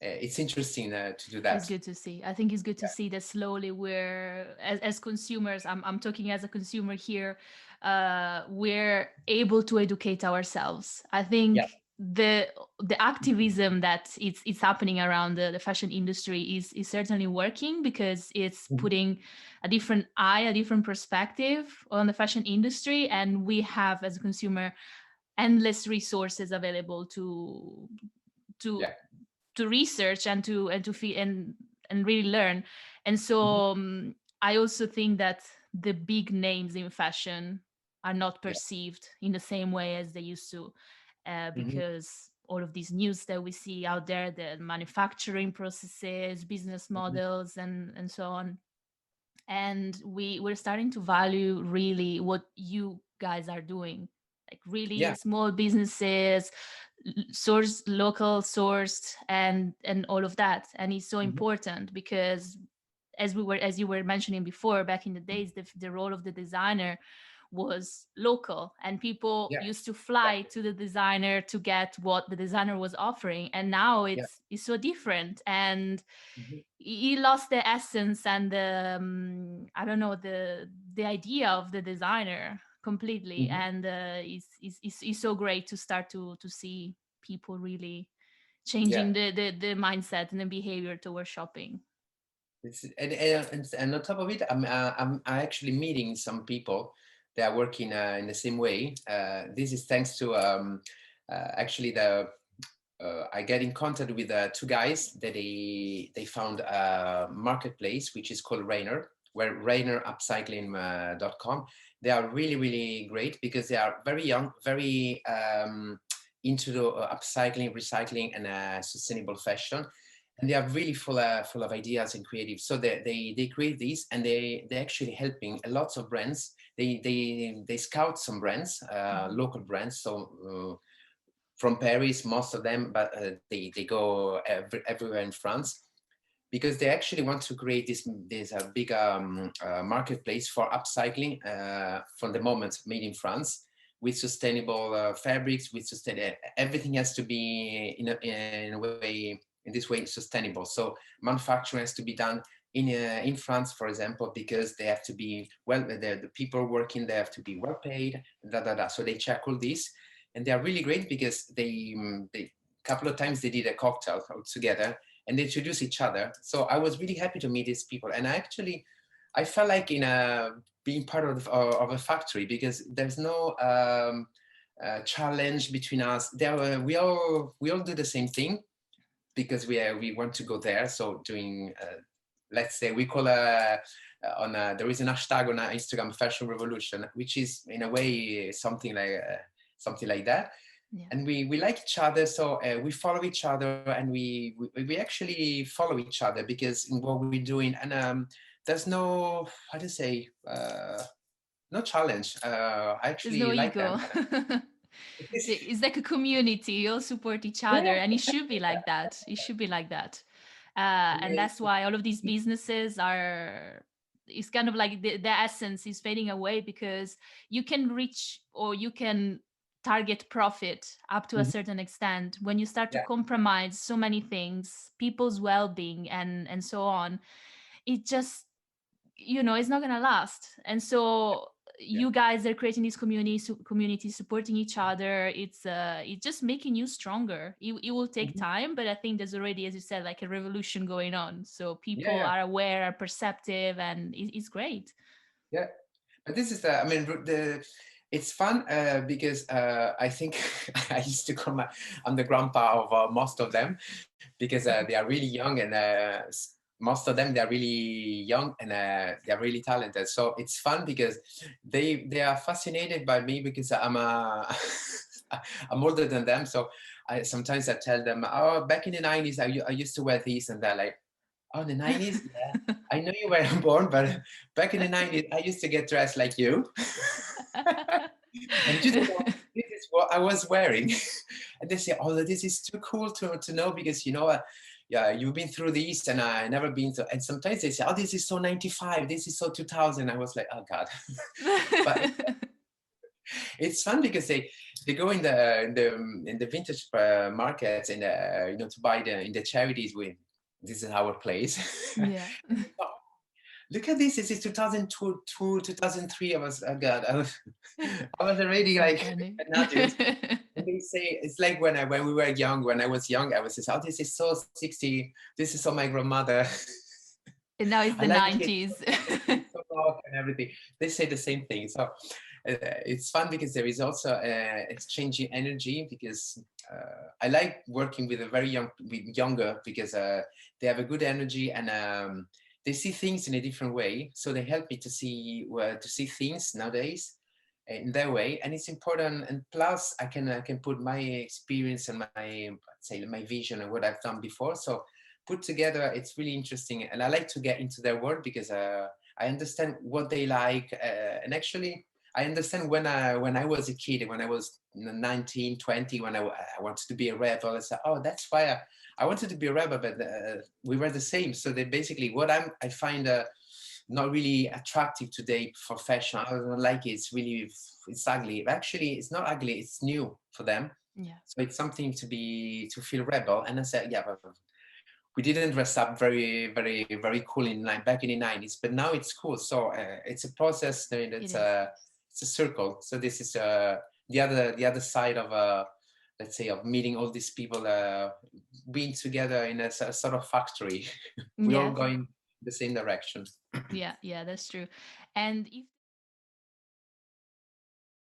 it's interesting to do It's that. good to see. I think it's good to see that slowly we're, as consumers, I'm talking as a consumer here, we're able to educate ourselves. I Yeah. think the activism that it's happening around the fashion industry is certainly working, because it's Mhm. putting a different eye, a different perspective on the fashion industry, and we have, as a consumer, endless resources available to Yeah. to research and to feel and really learn. And Mhm. so I also think that the big names in fashion are not Yeah. perceived in the same way as they used to, Mhm. because all of these news that we see out there, the manufacturing processes, business Mhm. models, and so on. And we're starting to value really what you guys are doing, like really Yeah. small businesses, source, local sourced, and all of that. And it's so Mhm. important, because as you were mentioning before, back in the days, the role of the designer was local, and people Yeah. used to fly Exactly. to the designer to get what the designer was offering. And now Yeah. it's so different, and Mhm. he lost the essence and the I don't know, the idea of the designer completely. Mhm. And it's so great to start to see people really Yeah. changing the mindset and the behavior towards shopping. And on top of it, I'm actually meeting some people that are working in the same way. This is thanks to actually I get in contact with two guys that they found a marketplace which is called Rainer, where RainerUpcycling.com. They are really really great because they are very young, very into the upcycling, recycling, and sustainable fashion, and they are really full of ideas and creative. So they create these, and they actually helping a lots of brands. They scout some brands, Mhm. local brands. So from Paris, most of them, but they go everywhere in France, because they actually want to create this big marketplace for upcycling from the moment made in France, with sustainable fabrics, with everything has to be in this way sustainable. So manufacturing has to be done in France, for example, because they have to be well, the people working there have to be well paid, So they check all this, and they are really great because they couple of times they did a cocktail all together and they introduce each other. So I was really happy to meet these people, and I felt like in a being part of a factory, because there's no challenge between us. We all do the same thing, because we want to go there. So doing let's say we call there is an hashtag on Instagram, Fashion Revolution, which is in a way something like that. Yeah. And we like each other, so we follow each other, and we actually follow each other because in what we're doing. And there's no, how to say, no challenge. I There's actually no like them. ego. It's like a community. You all support each other, Yeah, and it should be like that. It should be like that. And yeah, that's why all of these businesses are, it's kind of like the essence is fading away, because you can reach, or you can target profit up to a mhm, certain extent. When you start to yeah, compromise so many things, people's well-being and so on, it just, it's not going to last. And so yeah. you guys are creating this community supporting each other. It's just making you stronger. It will take Mhm, time, but I think there's already, as you said, like a revolution going on, so yeah, people yeah, are aware, are perceptive, and it's great. yeah. But this is I mean, it's fun because I think I used to call I'm the grandpa of most of them, because they are really young, and most of them they are really young, and they are really talented. So it's fun because they are fascinated by me, because I'm older than them. So sometimes I tell them, oh, back in the 90s I used to wear these, and they're like, oh, the 90s? Yeah. I know you weren't born, but back in the 90s, I used to get dressed like you. And just this is what I was wearing. And they say, oh, this is too cool to know, because, yeah, you've been through these and I never been through. And sometimes they say, oh, this is so 95, this is so 2000. I was like, oh, God. But It's fun because they go in the vintage markets and to buy in the charities with this is our place. Yeah. Oh, look at this! This is 2002, 2003. I was oh God, I was already So like funny. an adult. And they say it's like when we were young. When I was young, I was just, oh, this is so 60. This is so my grandmother. And now it's I the like it. 90s. It's so rock and everything. They say the same thing. So it's fun because there is also exchanging energy because I like working with a very younger because they have a good energy and they see things in a different way. So they help me to see things nowadays in their way, and it's important. And plus, I can put my experience and my say my vision and what I've done before. So put together, it's really interesting, and I like to get into their world because I understand what they like, and actually I understand when I was a kid, when I was 19, 20, when I wanted to be a rebel. I said, oh, that's why I wanted to be a rebel, but we were the same. So they basically what I find not really attractive today for fashion. I don't like it. It's ugly. Actually, it's not ugly. It's new for them. Yeah. So it's something to feel rebel. And I said, yeah, but we didn't dress up very cool back in the 90s, but now it's cool. So it's a process. It It's is. a circle. So this is the other side of let's say of meeting all these people, being together in a sort of factory. We're all Yes. going the same direction. Yeah, yeah, that's true. And if